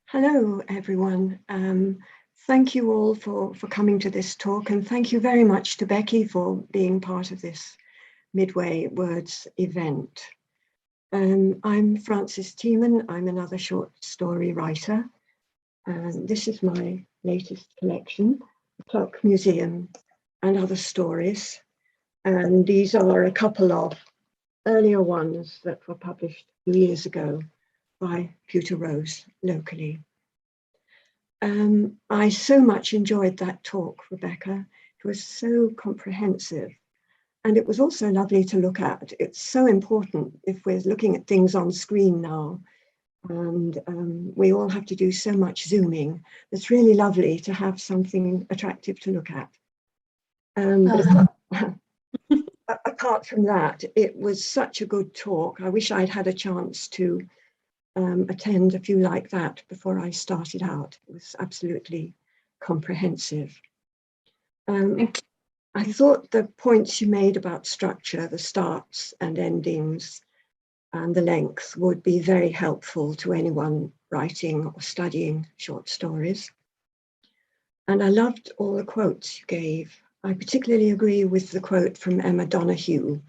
Hello, everyone. Thank you all for coming to this talk, and thank you very much to Becky for being part of this Midway Words event. I'm Frances Thimann. I'm another short story writer. This is my latest collection, The Clock Museum and Other Stories. And these are a couple of earlier ones that were published a few years ago by Pewter Rose locally. I so much enjoyed that talk, Rebecca. It was so comprehensive. And it was also lovely to look at. It's so important if we're looking at things on screen now. And we all have to do so much zooming. It's really lovely to have something attractive to look at. But apart from that, it was such a good talk. I wish I'd had a chance to attend a few like that before I started out. It was absolutely comprehensive. I thought the points you made about structure, the starts and endings, and the length would be very helpful to anyone writing or studying short stories. And I loved all the quotes you gave. I particularly agree with the quote from Emma Donoghue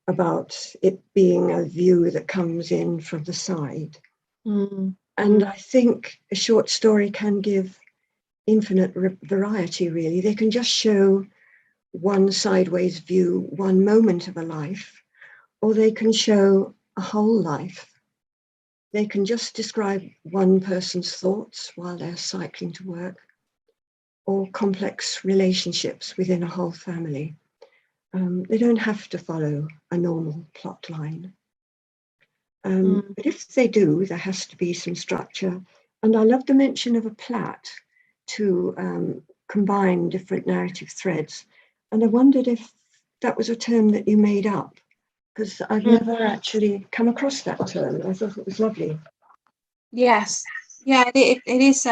about it being a view that comes in from the side. And I think a short story can give infinite variety, really. They can just show one sideways view, one moment of a life, or they can show a whole life. They can just describe one person's thoughts while they're cycling to work, or complex relationships within a whole family. They don't have to follow a normal plot line. But if they do, there has to be some structure. And I love the mention of a plait to combine different narrative threads. And I wondered if that was a term that you made up, because I've never actually come across that term. I thought it was lovely. Yes, yeah, it is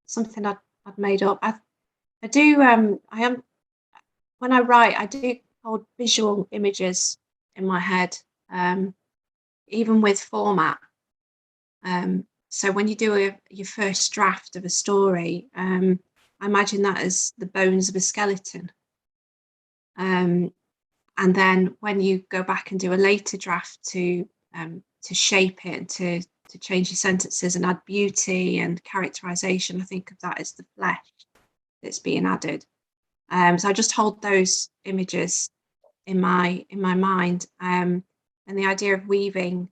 something I'd made up. I do. When I write, I do hold visual images in my head, even with format. So when you do your first draft of a story, I imagine that as the bones of a skeleton. And then when you go back and do a later draft to shape it and to change your sentences and add beauty and characterization, I think of that as the flesh that's being added. So I just hold those images in my mind, and the idea of weaving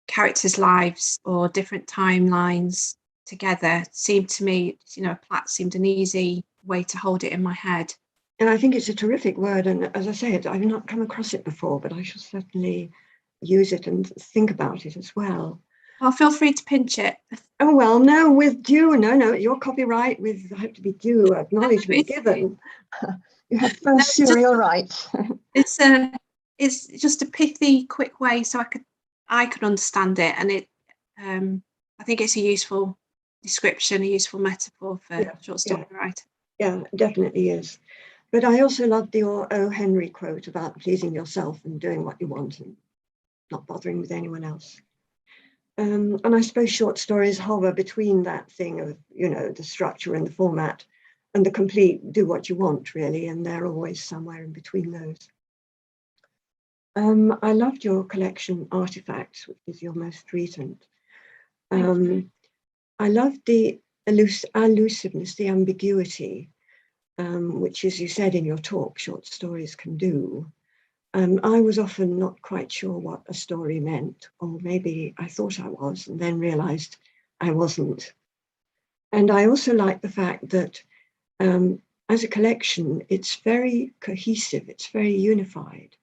characters' lives or different timelines together seemed to me, a plait seemed an easy way to hold it in my head. And I think it's a terrific word. And as I say, I've not come across it before, but I shall certainly use it and think about it as well. Well, feel free to pinch it. Oh, well, no, with due, no, your copyright with have to be due acknowledgement given. You have first serial rights. It's just a pithy, quick way so I could understand it, and it. I think it's a useful description, a useful metaphor for short story writing. Yeah, it definitely is. But I also love the O. Henry quote about pleasing yourself and doing what you want and not bothering with anyone else. And I suppose short stories hover between that thing of, the structure and the format and the complete do what you want, really, and they're always somewhere in between those. I loved your collection, Artifacts, which is your most recent. I loved the elusiveness, the ambiguity, which, as you said in your talk, short stories can do. I was often not quite sure what a story meant, or maybe I thought I was and then realized I wasn't. And I also like the fact that as a collection, it's very cohesive, it's very unified,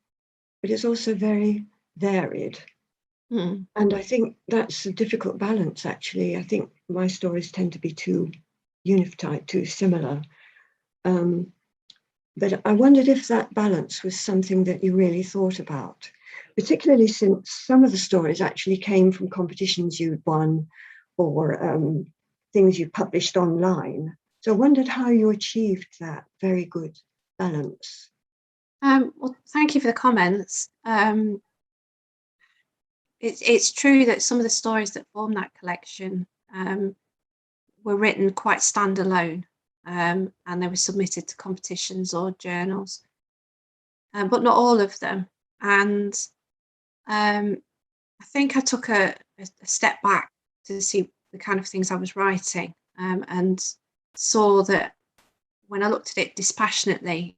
but it's also very varied. And I think that's a difficult balance, actually. I think my stories tend to be too unified, too similar. But I wondered if that balance was something that you really thought about, particularly since some of the stories actually came from competitions you'd won or things you published online. So I wondered how you achieved that very good balance. Well, thank you for the comments. it's true that some of the stories that form that collection were written quite standalone, and they were submitted to competitions or journals, but not all of them. And I think I took a step back to see the kind of things I was writing, and saw that when I looked at it dispassionately,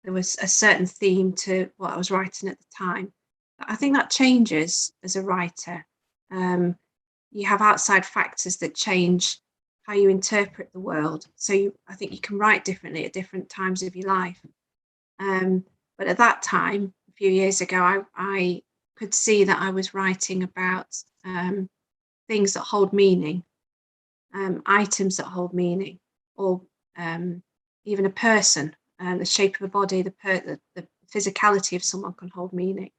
there was a certain theme to what I was writing at the time. I think that changes as a writer. You have outside factors that change how you interpret the world. So I think you can write differently at different times of your life. But at that time, a few years ago, I could see that I was writing about things that hold meaning, items that hold meaning, or even a person, the shape of a body, the physicality of someone can hold meaning.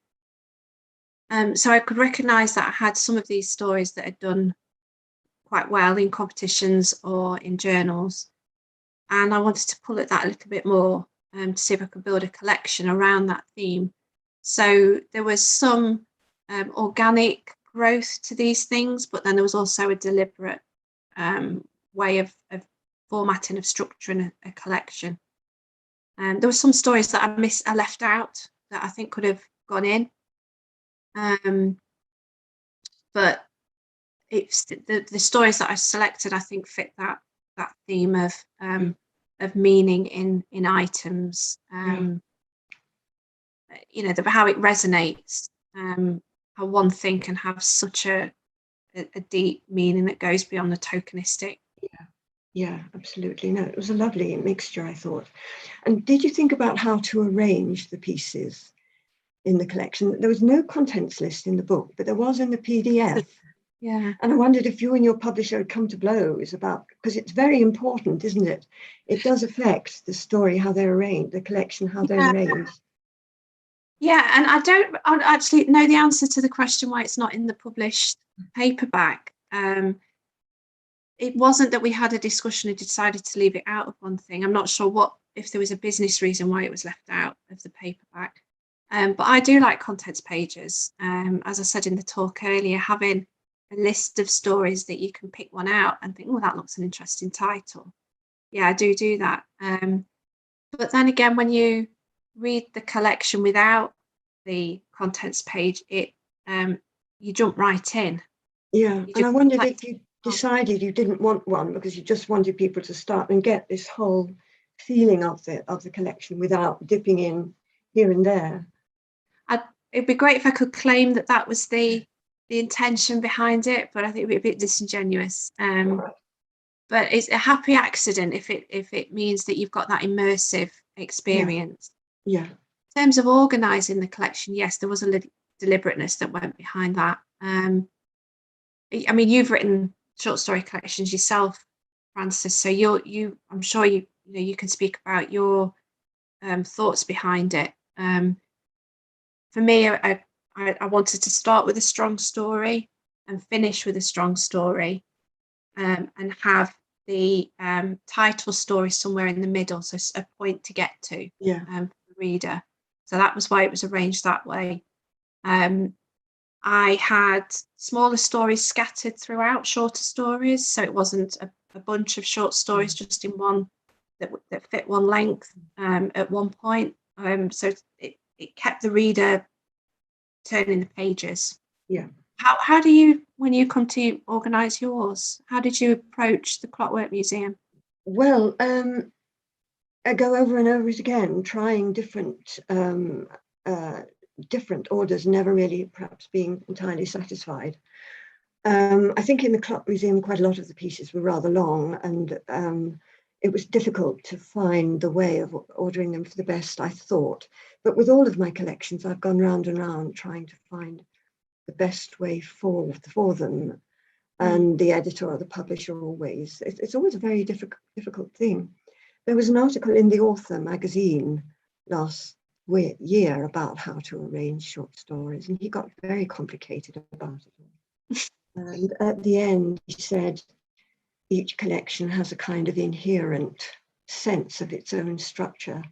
So I could recognise that I had some of these stories that had done quite well in competitions or in journals, and I wanted to pull at that a little bit more, to see if I could build a collection around that theme. So there was some organic growth to these things, but then there was also a deliberate way of formatting, of structuring a collection. And there were some stories that I left out that I think could have gone in. But it's the stories that I selected, I think, fit that theme of meaning in items. You know, how it resonates. How one thing can have such a deep meaning that goes beyond the tokenistic. Yeah, absolutely. No, it was a lovely mixture, I thought. And did you think about how to arrange the pieces in the collection? There was no contents list in the book, but there was in the PDF. Yeah. And I wondered if you and your publisher had come to blows about, because it's very important, isn't it? It does affect the story, how they're arranged, the collection, how they're arranged. Yeah, and I don't actually know the answer to the question why it's not in the published paperback. It wasn't that we had a discussion and decided to leave it out of one thing. I'm not sure if there was a business reason why it was left out of the paperback. But I do like contents pages. As I said in the talk earlier, having a list of stories that you can pick one out and think, oh, that looks an interesting title. Yeah, I do that. But then again, when you read the collection without the contents page, you jump right in. Yeah, and I wondered if you decided you didn't want one because you just wanted people to start and get this whole feeling of the collection without dipping in here and there. It'd be great if I could claim that was the intention behind it, but I think it'd be a bit disingenuous. But it's a happy accident if it means that you've got that immersive experience. Yeah. In terms of organising the collection, yes, there was a deliberateness that went behind that. I mean, you've written short story collections yourself, Frances, so I'm sure you can speak about your thoughts behind it. For me, I wanted to start with a strong story and finish with a strong story, and have the title story somewhere in the middle, so a point to get to for the reader. So that was why it was arranged that way. I had smaller stories scattered throughout, shorter stories, so it wasn't a bunch of short stories just in one that fit one length at one point. So it kept the reader turning the pages. Yeah. How do you, when you come to organise yours, how did you approach the Clockwork Museum? Well, I go over and over it again, trying different orders, never really perhaps being entirely satisfied. I think in the Clock Museum, quite a lot of the pieces were rather long, and it was difficult to find the way of ordering them for the best, I thought. But with all of my collections, I've gone round and round trying to find the best way for them. And the editor or the publisher always, it's always a very difficult thing. There was an article in the Author magazine last year about how to arrange short stories, and he got very complicated about it. And at the end, he said, each collection has a kind of inherent sense of its own structure,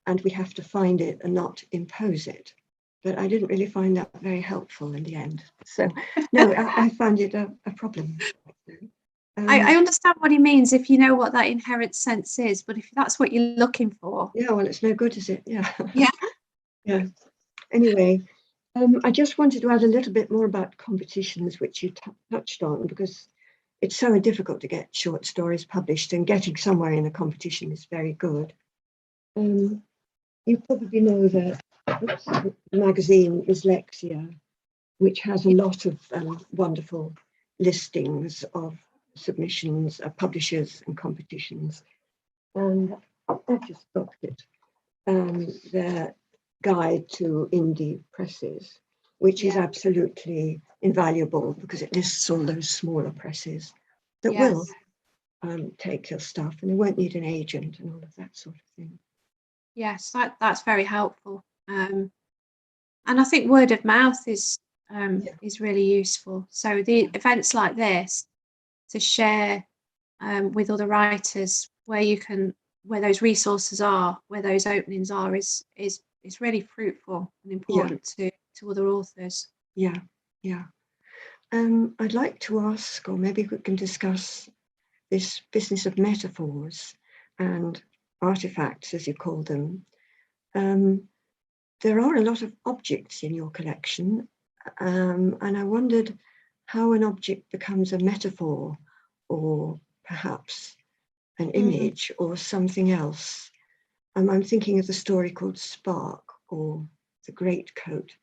and we have to find it and not impose it. but I didn't really find that very helpful in the end. So no, I found it a problem. I understand what he means if you know what that inherent sense is, but if that's what you're looking for. Yeah, well, it's no good, is it? Yeah. Yeah. Yeah. Anyway, I just wanted to add a little bit more about competitions, which you touched on, because it's so difficult to get short stories published, and getting somewhere in a competition is very good. You probably know that the magazine Dyslexia, which has a lot of wonderful listings of submissions, publishers and competitions. And I've just got it. Their guide to indie presses, which is absolutely invaluable because it lists all those smaller presses that will take your stuff, and they won't need an agent and all of that sort of thing. Yes, that's very helpful. And I think word of mouth is really useful. So the events like this, to share with other writers where those resources are, where those openings are, is really fruitful and important to other authors. Yeah. I'd like to ask, or maybe we can discuss this business of metaphors and artifacts, as you call them. There are a lot of objects in your collection, and I wondered how an object becomes a metaphor, or perhaps an image or something else. I'm thinking of the story called Spark, or The Greatcoat.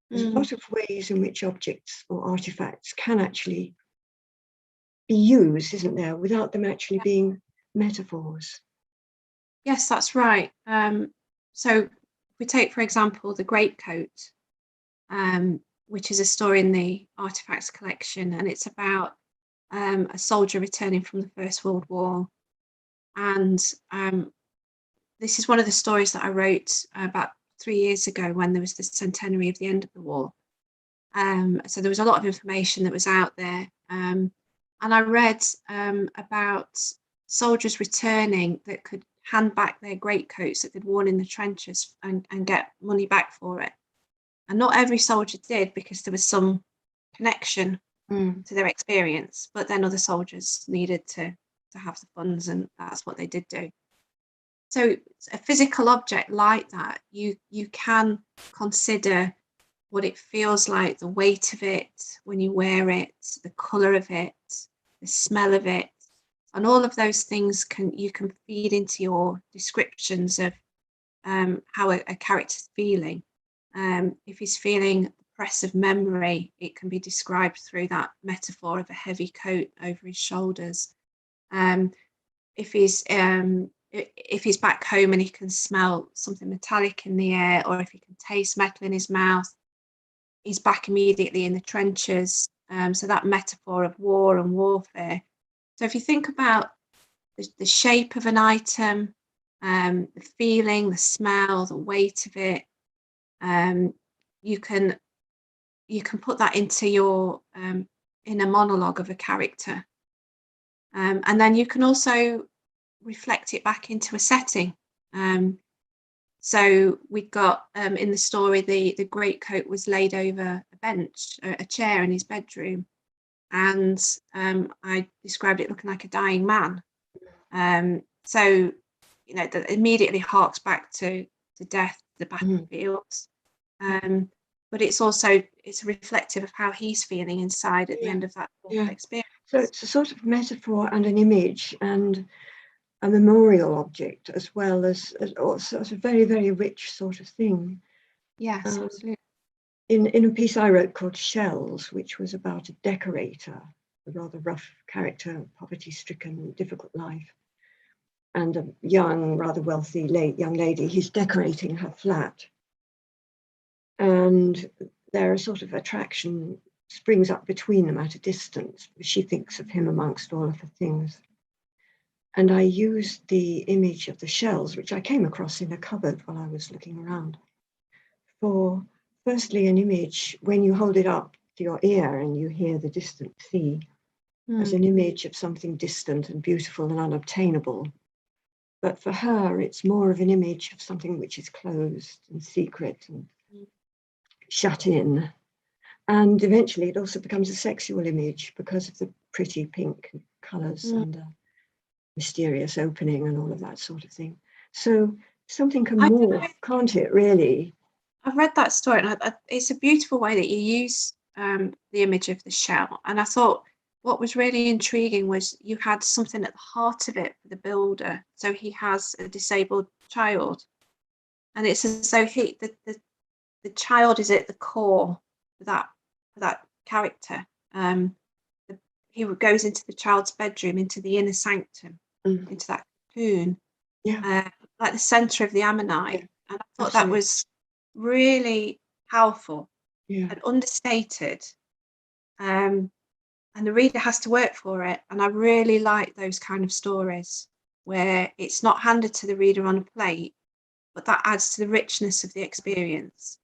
There's a lot of ways in which objects or artifacts can actually be used, isn't there, without them actually being metaphors? Yes, that's right. So if we take, for example, The Greatcoat, which is a story in the Artifacts collection, and it's about a soldier returning from the First World War. And this is one of the stories that I wrote about 3 years ago when there was the centenary of the end of the war. So there was a lot of information that was out there. And I read about soldiers returning that could hand back their greatcoats that they'd worn in the trenches and get money back for it. And not every soldier did, because there was some connection to their experience, but then other soldiers needed to have the funds, and that's what they did do. So a physical object like that, you can consider what it feels like, the weight of it when you wear it, the colour of it, the smell of it, and all of those things you can feed into your descriptions of how a character's feeling. If he's feeling the press of memory, it can be described through that metaphor of a heavy coat over his shoulders. If he's back home and he can smell something metallic in the air, or if he can taste metal in his mouth, he's back immediately in the trenches. So that metaphor of war and warfare. So if you think about the shape of an item, the feeling, the smell, the weight of it, you can put that into your inner monologue of a character. And then you can also reflect it back into a setting. So we've got in the story, the greatcoat was laid over a bench, a chair in his bedroom, and I described it looking like a dying man. So that immediately harks back to death, the battlefields. But it's reflective of how he's feeling inside at the end of that experience. So it's a sort of metaphor and an image and a memorial object, as well as also a very, very rich sort of thing. Yes, absolutely. In a piece I wrote called Shells, which was about a decorator, a rather rough character, poverty-stricken, difficult life, and a young, rather wealthy young lady, he's decorating her flat. And their sort of attraction springs up between them at a distance. She thinks of him amongst all of the things. And I used the image of the shells, which I came across in a cupboard while I was looking around, for firstly an image when you hold it up to your ear and you hear the distant sea, as an image of something distant and beautiful and unobtainable. But for her, it's more of an image of something which is closed and secret and shut in. And eventually it also becomes a sexual image because of the pretty pink colours and the mysterious opening and all of that sort of thing. So something can morph, can't it, really? I've read that story, and it's a beautiful way that you use the image of the shell. And I thought what was really intriguing was you had something at the heart of it for the builder. So he has a disabled child, and it's as though the child is at the core of that character. He goes into the child's bedroom, into the inner sanctum, into that cocoon, like the centre of the ammonite. And I thought that was really powerful and understated. And the reader has to work for it. And I really like those kind of stories where it's not handed to the reader on a plate, but that adds to the richness of the experience.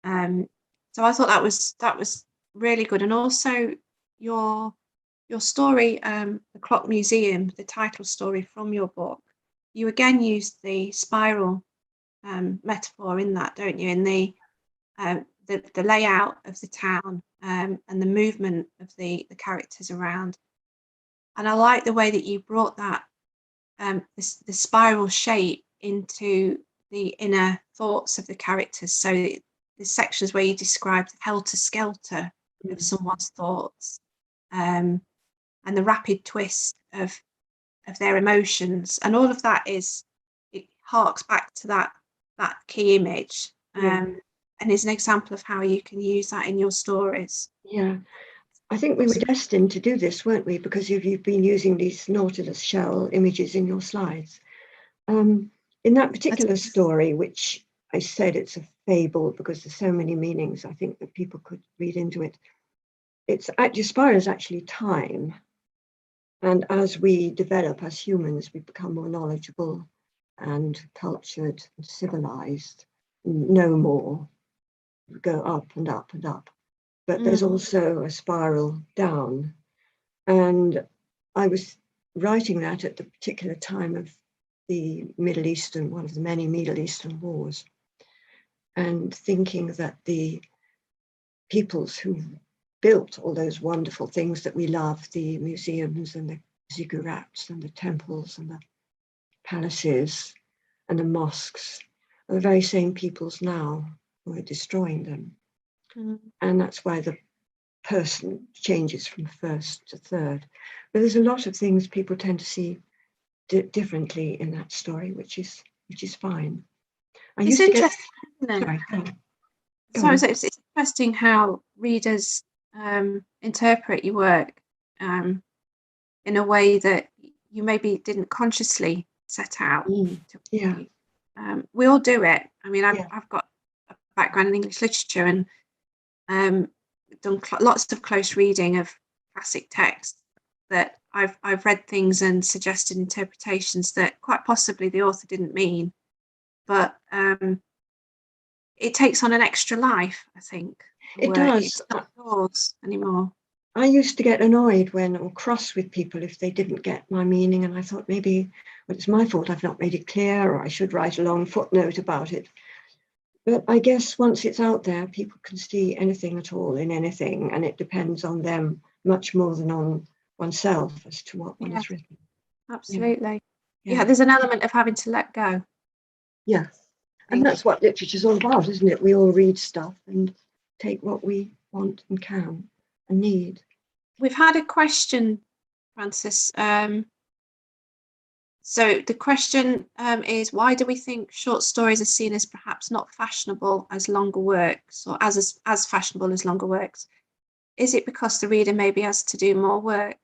So I thought that was really good. And also your story, The Clock Museum, the title story from your book, you again used the spiral metaphor in that, don't you? In the layout of the town and the movement of the characters around. And I like the way that you brought that the spiral shape into the inner thoughts of the characters. So the sections where you describe the helter-skelter of someone's thoughts, and the rapid twist of their emotions, and all of that it harks back to that key image, and is an example of how you can use that in your stories. Yeah, I think we were destined to do this, weren't we? Because you've been using these nautilus shell images in your slides. In that particular story, which I said it's a fable because there's so many meanings, I think that people could read into it. It's actually, spiral is actually time. And as we develop as humans, we become more knowledgeable and cultured and civilized, know more, go up and up and up. But there's also a spiral down. And I was writing that at the particular time of the Middle Eastern, one of the many Middle Eastern wars, and thinking that the peoples who built all those wonderful things that we love, the museums and the ziggurats and the temples and the palaces and the mosques, are the very same peoples now who are destroying them. And that's why the person changes from first to third. But there's a lot of things people tend to see differently in that story, which is fine. It's interesting. It's interesting how readers interpret your work in a way that you maybe didn't consciously set out. We all do it. I mean, I've got a background in English literature and done lots of close reading of classic texts that I've read things and suggested interpretations that quite possibly the author didn't mean, but it takes on an extra life, I think. It does. It's not yours anymore. I used to get annoyed or cross with people if they didn't get my meaning, and I thought maybe it's my fault I've not made it clear, or I should write a long footnote about it. But I guess once it's out there, people can see anything at all in anything, and it depends on them much more than on oneself as to what one has written. Absolutely. Yeah, there's an element of having to let go. Yeah. And that's what literature's all about, isn't it? We all read stuff and take what we want and can and need. We've had a question, Frances. So the question is, why do we think short stories are seen as perhaps not fashionable as longer works, or as fashionable as longer works? Is it because the reader maybe has to do more work?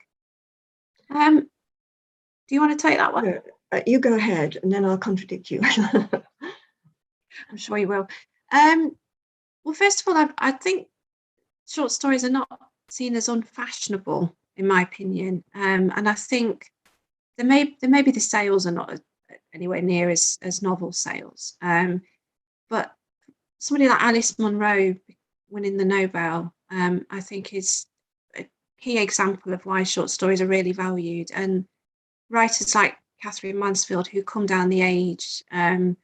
Do you want to take that one? No, you go ahead and then I'll contradict you. I'm sure you will. Well, first of all, I think short stories are not seen as unfashionable, in my opinion. And I think there may be the sales are not anywhere near as novel sales. But somebody like Alice Munro winning the Nobel, I think is a key example of why short stories are really valued. And writers like Catherine Mansfield, who come down the age, and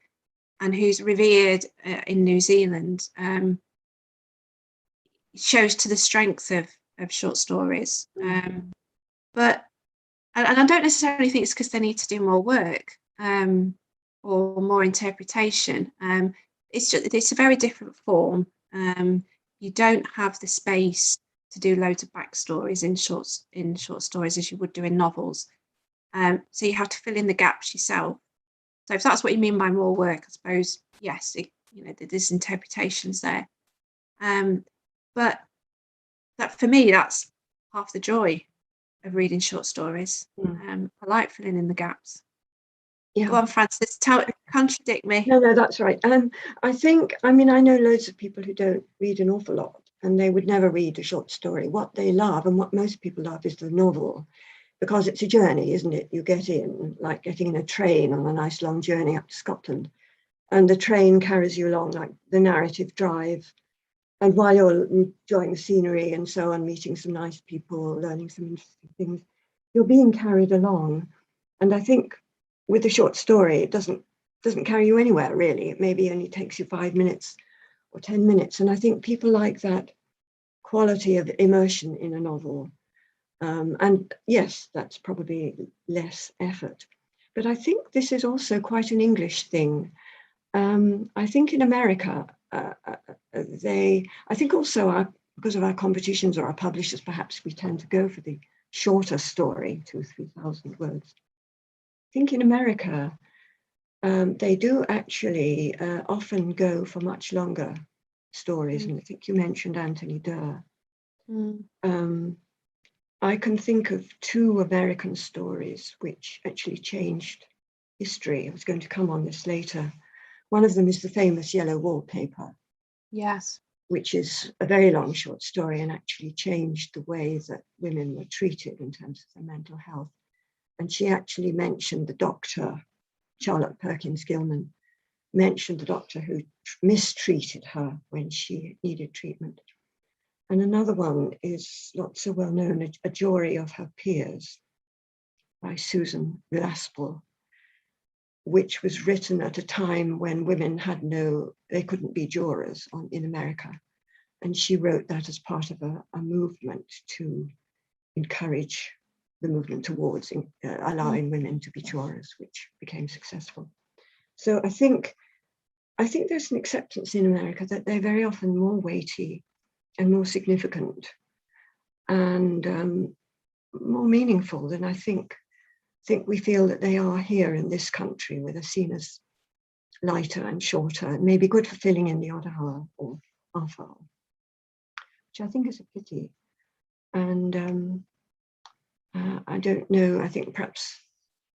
who's revered in New Zealand, shows to the strength of short stories. But and I don't necessarily think it's because they need to do more work or more interpretation. It's a very different form. You don't have the space to do loads of backstories in short stories as you would do in novels. So you have to fill in the gaps yourself. So if that's what you mean by more work, I suppose yes, there's interpretations there. But that for me, that's half the joy of reading short stories. I like filling in the gaps. Yeah. Go on, Frances, contradict me. No, that's right. I know loads of people who don't read an awful lot, and they would never read a short story. What they love, and what most people love, is the novel, because it's a journey, isn't it? You get in, like getting in a train on a nice long journey up to Scotland, and the train carries you along, like the narrative drive. And while you're enjoying the scenery and so on, meeting some nice people, learning some interesting things, you're being carried along. And I think with a short story, it doesn't carry you anywhere, really. It maybe only takes you 5 minutes or 10 minutes. And I think people like that quality of immersion in a novel. And yes, that's probably less effort. But I think this is also quite an English thing. I think in America, I think also because of our competitions or our publishers, perhaps we tend to go for the shorter story, 2,000-3,000 words. I think in America, they do actually often go for much longer stories. And I think you mentioned Anthony Doerr. I can think of 2 American stories which actually changed history. I was going to come on this later. One of them is the famous Yellow Wallpaper. Yes. Which is a very long short story and actually changed the way that women were treated in terms of their mental health. And she actually mentioned the doctor, Charlotte Perkins Gilman, mentioned the doctor who mistreated her when she needed treatment. And another one is not so well known, A Jury of Her Peers by Susan Glaspell, which was written at a time when women they couldn't be jurors in America. And she wrote that as part of a movement to encourage the movement towards allowing women to be jurors, which became successful. So I think there's an acceptance in America that they're very often more weighty and more significant and more meaningful than I think we feel that they are here in this country, where they're seen as lighter and shorter, and maybe good for filling in the odd hour or half hour, which I think is a pity. And I don't know, I think perhaps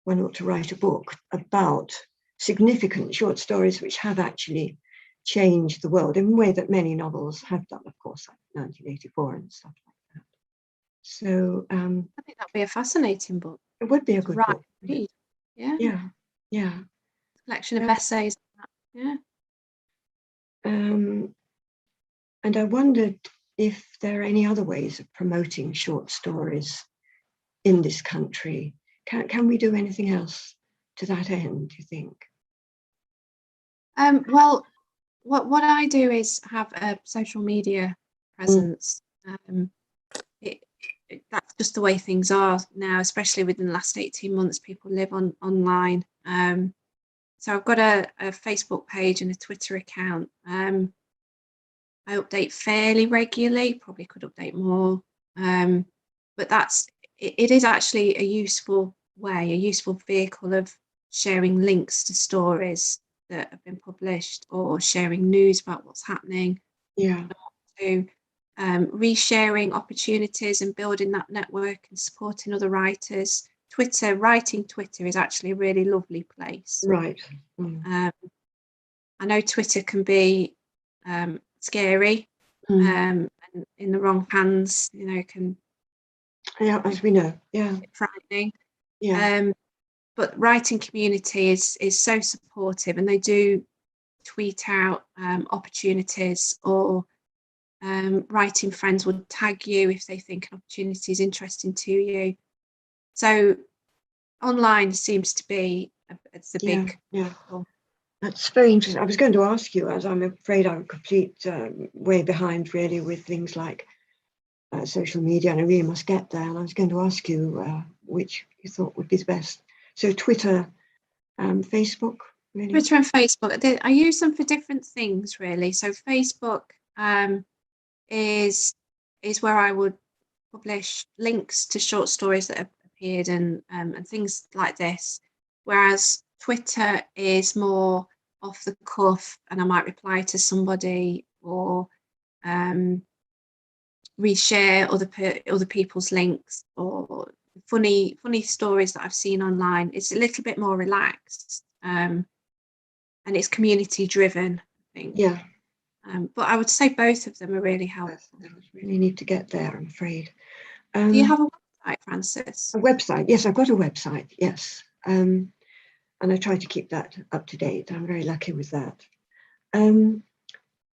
one ought to write a book about significant short stories which have actually changed the world in a way that many novels have done, of course, like 1984 and stuff like that. So I think that'd be a fascinating book. It would be a good book. Read. Yeah. Collection of essays. Yeah. And I wondered if there are any other ways of promoting short stories in this country. Can we do anything else to that end, do you think? Well, what I do is have a social media presence. That's just the way things are now, especially within the last 18 months. People live online. So I've got a Facebook page and a Twitter account. I update fairly regularly, probably could update more. But it is actually a useful vehicle of sharing links to stories that have been published or sharing news about what's happening. Yeah. To resharing opportunities and building that network and supporting other writers. Writing Twitter is actually a really lovely place. Right. I know Twitter can be scary and in the wrong hands, can. Yeah, as we know. Yeah. Frightening. Yeah. But writing community is so supportive, and they do tweet out opportunities, or writing friends would tag you if they think an opportunity is interesting to you. So online seems to be it's a big yeah. That's very interesting. I was going to ask you, as I'm afraid I'm complete way behind really with things like social media, and I really must get there. And I was going to ask you which you thought would be the best. So Twitter, Facebook, really? Twitter and Facebook. I use them for different things, really. So Facebook is where I would publish links to short stories that have appeared and things like this. Whereas Twitter is more off the cuff, and I might reply to somebody or reshare other people's links or funny stories that I've seen online. It's a little bit more relaxed, and it's community driven, I think. Yeah. But I would say both of them are really helpful. I really need to get there, I'm afraid. Do you have a website, Frances? A website? Yes, I've got a website. Yes. And I try to keep that up to date. I'm very lucky with that.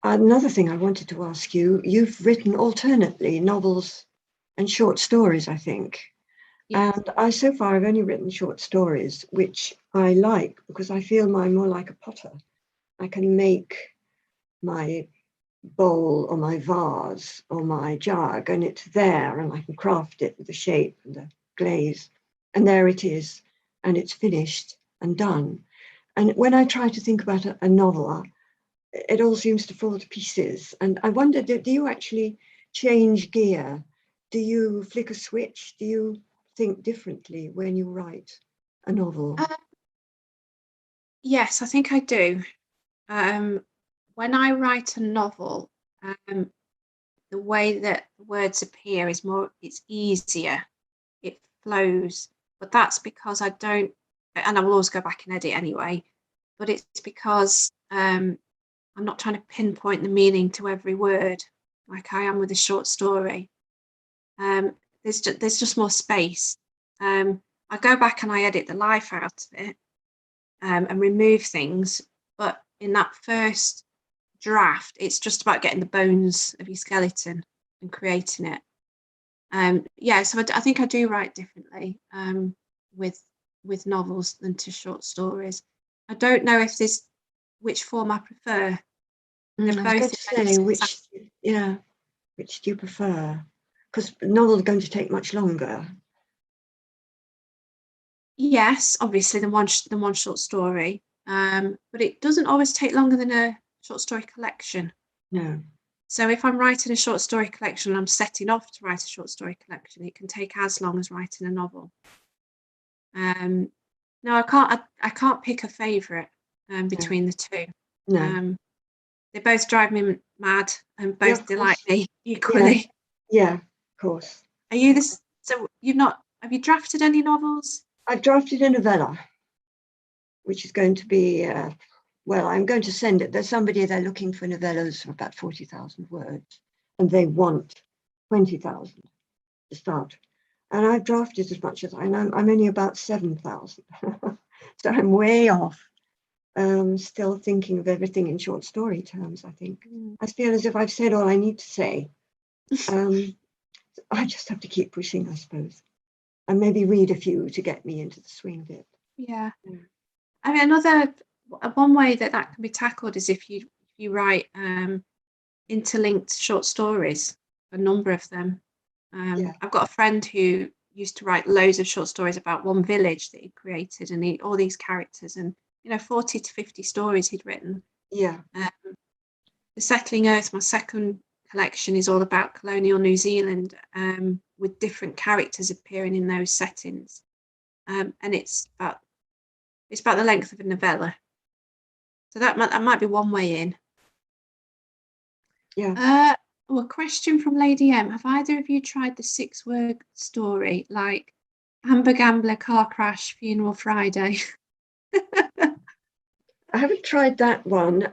Another thing I wanted to ask you, you've written alternately novels and short stories, I think. Yes. And I so far have only written short stories, which I like because I feel I'm more like a potter. I can make my bowl or my vase or my jug and it's there and I can craft it with the shape and the glaze and there it is and it's finished and done. And when I try to think about a novel, it all seems to fall to pieces. And I wonder, do you actually change gear? Do you flick a switch? Do you think differently when you write a novel? Yes, I think I do. When I write a novel, the way that the words appear it's easier, it flows. But that's because I don't, and I will always go back and edit anyway, but it's because I'm not trying to pinpoint the meaning to every word like I am with a short story. There's just more space. I go back and I edit the life out of it and remove things, but in that first draft, it's just about getting the bones of your skeleton and creating it. So I think I do write differently with novels than to short stories. I don't know if there's which form I prefer. They're I was going to say which do you prefer? Because novels are going to take much longer. Yes, obviously than one short story, but it doesn't always take longer than a short story collection. No. So if I'm writing a short story collection and I'm setting off to write a short story collection, it can take as long as writing a novel. No, I can't pick a favourite between the two. No. They both drive me mad and both delight me equally. Yeah, of course. Are you this? So have you drafted any novels? I've drafted a novella, which is going to be, I'm going to send it. There's somebody, they're looking for novellas of about 40,000 words, and they want 20,000 to start. And I've drafted as much as I'm only about 7,000. So I'm way off. Still thinking of everything in short story terms, I think. I feel as if I've said all I need to say. I just have to keep pushing, I suppose. And maybe read a few to get me into the swing of it. Yeah. I mean, one way that can be tackled is if you write interlinked short stories, a number of them. I've got a friend who used to write loads of short stories about one village that he created, and all these characters, and 40 to 50 stories he'd written. Yeah. The Settling Earth, my second collection, is all about colonial New Zealand, with different characters appearing in those settings, and it's about the length of a novella. So that might be one way in. Yeah. A question from Lady M. Have either of you tried the 6-word story like Amber Gambler, Car Crash, Funeral Friday? I haven't tried that one.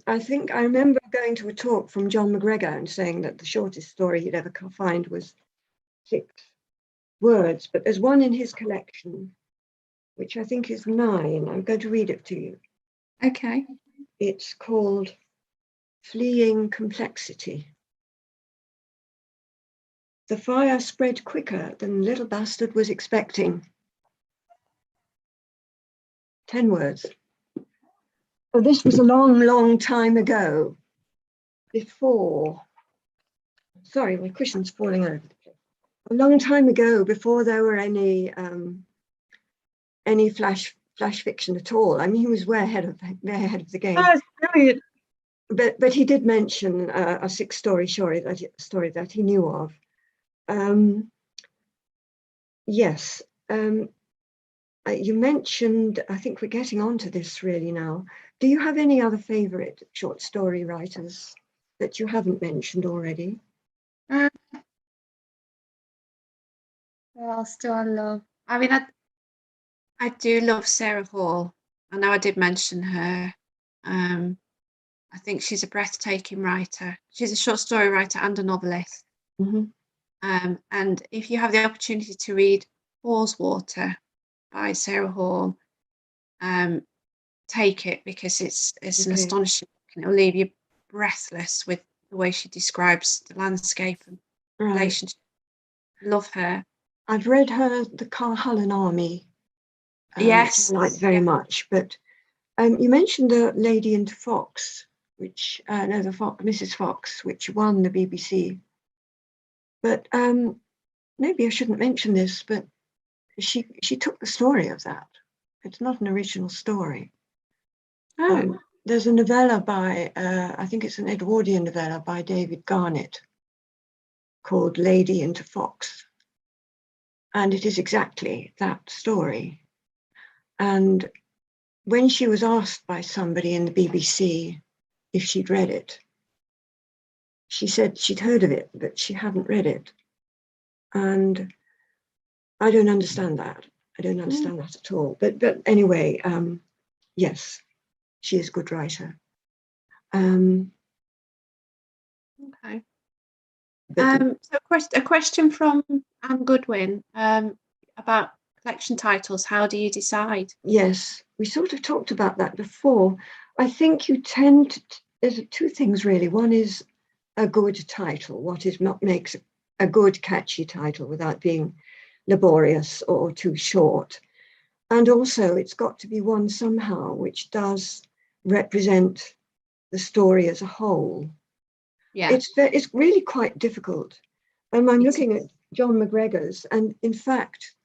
I think I remember going to a talk from John McGregor and saying that the shortest story he'd ever find was 6 words, but there's one in his collection, which I think is 9. I'm going to read it to you. Okay. It's called Fleeing Complexity. The fire spread quicker than little bastard was expecting. 10 words. Oh, this was a long, long time ago. Before, sorry, my cushion's falling over. A long time ago, before there were any flash fiction at all. I mean, he was way ahead of the game. Oh, brilliant. But he did mention a 6-story story that he knew of. Yes. You mentioned, I think we're getting onto this really now. Do you have any other favorite short story writers that you haven't mentioned already? What else do I love? I mean, I do love Sarah Hall. I know I did mention her. I think she's a breathtaking writer. She's a short story writer and a novelist. Mm-hmm. And if you have the opportunity to read Hall's Water by Sarah Hall, take it, because it's an astonishing book, and it'll leave you breathless with the way she describes the landscape and relationship. Love her. I've read her The Carhullan Army. Yes, which I like very much. But you mentioned The Lady into Fox, which Mrs. Fox, which won the BBC. But maybe I shouldn't mention this, but she took the story of that. It's not an original story. There's a novella by, I think it's an Edwardian novella by David Garnett called Lady into Fox. And it is exactly that story. And when she was asked by somebody in the BBC if she'd read it, she said she'd heard of it, but she hadn't read it. And I don't understand that. I don't understand that at all. But anyway, yes, she is a good writer. Okay. So a question from Anne Goodwin about collection titles. How do you decide? Yes, we sort of talked about that before. I think you tend to, there's 2 things really. One is a good title. What makes a good catchy title without being laborious or too short. And also it's got to be one somehow which does represent the story as a whole. Yeah. It's really quite difficult. I'm looking at John McGregor's, and in fact,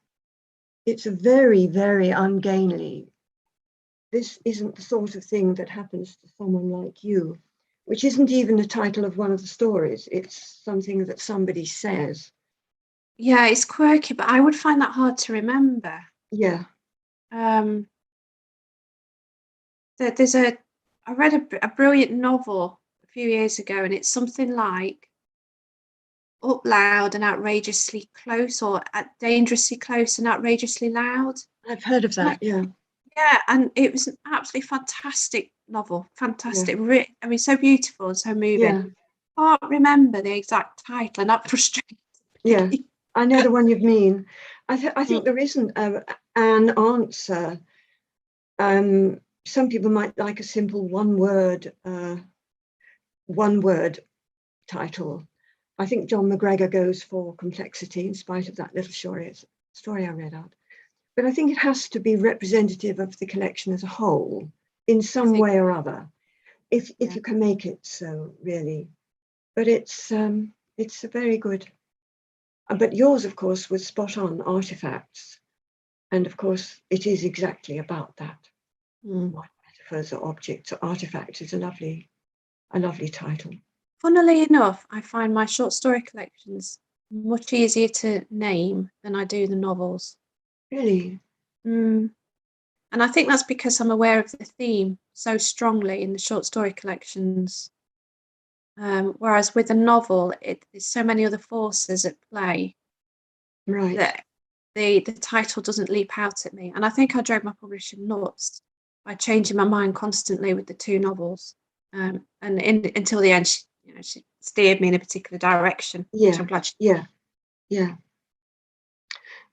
it's a very, very ungainly. This isn't the sort of thing that happens to someone like you, which isn't even the title of one of the stories. It's something that somebody says. Yeah, it's quirky, but I would find that hard to remember. Yeah. I read a brilliant novel a few years ago, and it's something like Up Loud and Outrageously Close, or Dangerously Close and Outrageously Loud. I've heard of that, yeah. Yeah, and it was an absolutely fantastic novel. Fantastic. Yeah. I mean, so beautiful and so moving. Yeah. I can't remember the exact title, and that frustrates me. Yeah, I know the one you mean. I think there isn't an answer. Some people might like a simple one word title. I think John McGregor goes for complexity in spite of that little story I read out. But I think it has to be representative of the collection as a whole in some way or other, if you can make it so, really. But it's a very good. But yours, of course, was spot on, artifacts. And of course, it is exactly about that. What metaphors or objects or artifacts is a lovely title. Funnily enough, I find my short story collections much easier to name than I do the novels. Really? And I think that's because I'm aware of the theme so strongly in the short story collections. Whereas with a novel, there's so many other forces at play. Right. That the title doesn't leap out at me. And I think I drove my publisher nuts by changing my mind constantly with the 2 novels. And until the end, she steered me in a particular direction. Yeah. Which I'm glad she did. Yeah.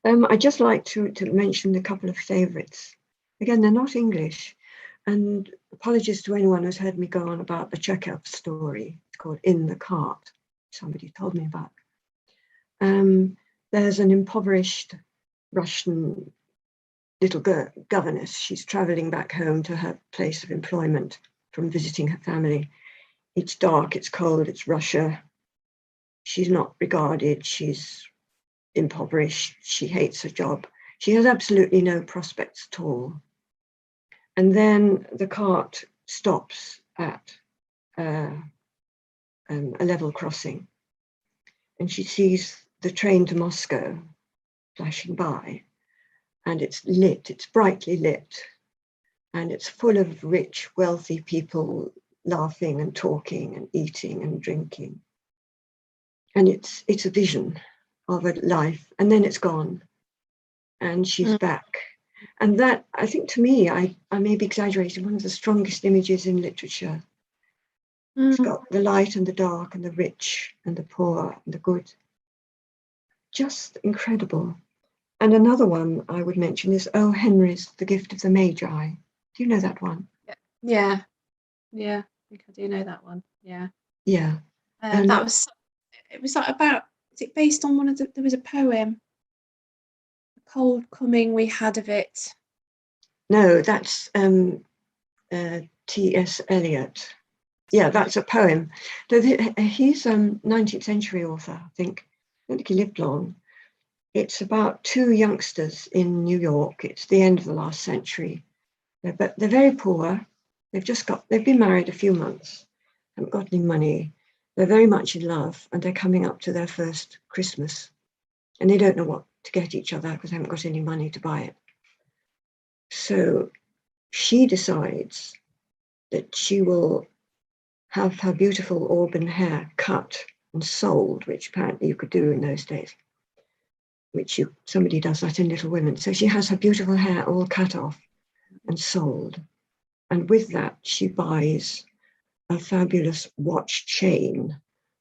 I'd just like to mention a couple of favourites. Again, they're not English. And apologies to anyone who's heard me go on about the Chekhov story. It's called In the Cart. Somebody told me about. There's an impoverished Russian little governess. She's travelling back home to her place of employment from visiting her family. It's dark, it's cold, it's Russia. She's not regarded, she's impoverished, she hates her job. She has absolutely no prospects at all. And then the cart stops at a level crossing, and she sees the train to Moscow flashing by, and it's lit, it's brightly lit, and it's full of rich, wealthy people laughing and talking and eating and drinking. And it's a vision of a life, and then it's gone, and she's back. And that, I think, to me, I may be exaggerating, one of the strongest images in literature. It's got the light and the dark and the rich and the poor and the good. Just incredible. And another one I would mention is O. Henry's The Gift of the Magi. Do you know that one? Yeah, I think I do know that one. Yeah. And It was like about, is it based on one of there was a poem, The Cold Coming We Had of It. No, that's T.S. Eliot. Yeah, that's a poem. He's a 19th century author, I think. I don't think he lived long. It's about two youngsters in New York. It's the end of the last century. But they're very poor. They've been married a few months, haven't got any money. They're very much in love, and they're coming up to their first Christmas. And they don't know what to get each other because they haven't got any money to buy it. So she decides that she will have her beautiful auburn hair cut and sold, which apparently you could do in those days, somebody does that in Little Women. So she has her beautiful hair all cut off and sold. And with that, she buys a fabulous watch chain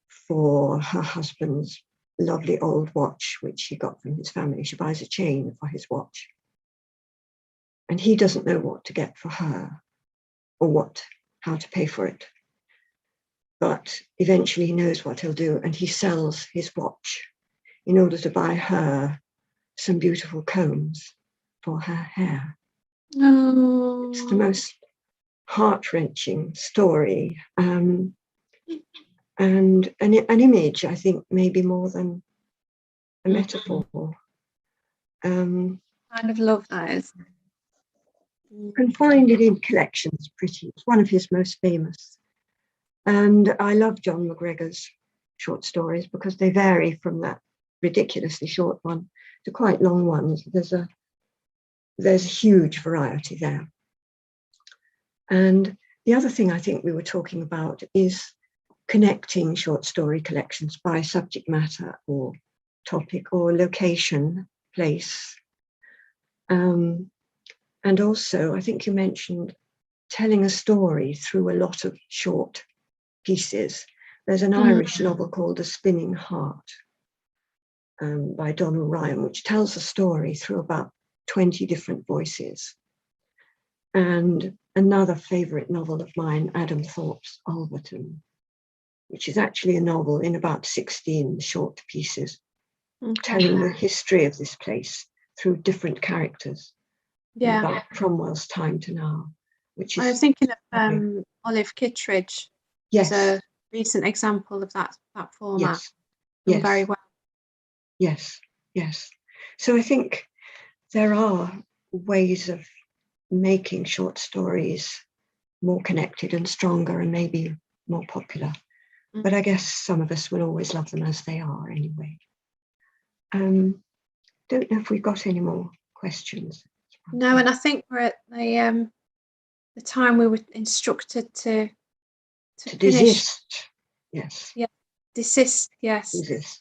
for her husband's lovely old watch, which he got from his family. She buys a chain for his watch. And he doesn't know what to get for her or how to pay for it. But eventually he knows what he'll do, and he sells his watch in order to buy her some beautiful combs for her hair. Oh. It's the most heart-wrenching story, and an image, I think, maybe more than a metaphor. Kind of love that is. You can find it in collections, pretty. It's one of his most famous. And I love John McGregor's short stories because they vary from that ridiculously short one to quite long ones. There's a huge variety there. And the other thing I think we were talking about is connecting short story collections by subject matter or topic or location, place. And also, I think you mentioned telling a story through a lot of short pieces. There's an Irish novel called The Spinning Heart by Donald Ryan, which tells a story through about 20 different voices. And another favourite novel of mine, Adam Thorpe's Alverton, which is actually a novel in about 16 short pieces, telling the history of this place through different characters. Yeah. About Cromwell's time to now, which is. I was thinking of Olive Kittredge. Yes. As a recent example of that format. Yes. Done very well. Yes. So I think there are ways of making short stories more connected and stronger and maybe more popular. But I guess some of us will always love them as they are anyway. Don't know if we've got any more questions. No, and I think we're at the time we were instructed to finish. Desist. Yes. Yeah. Desist. Yes. Desist.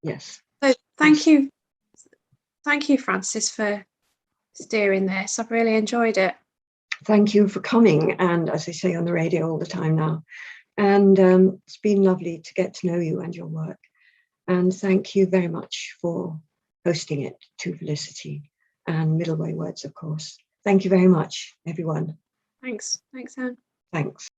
Yes. So thank you, Frances, for steering this. I've really enjoyed it. Thank you for coming, and as I say on the radio all the time now, and it's been lovely to get to know you and your work. And thank you very much for hosting it to Felicity and Middleway Words, of course. Thank you very much, everyone. Thanks, Anne. Thanks.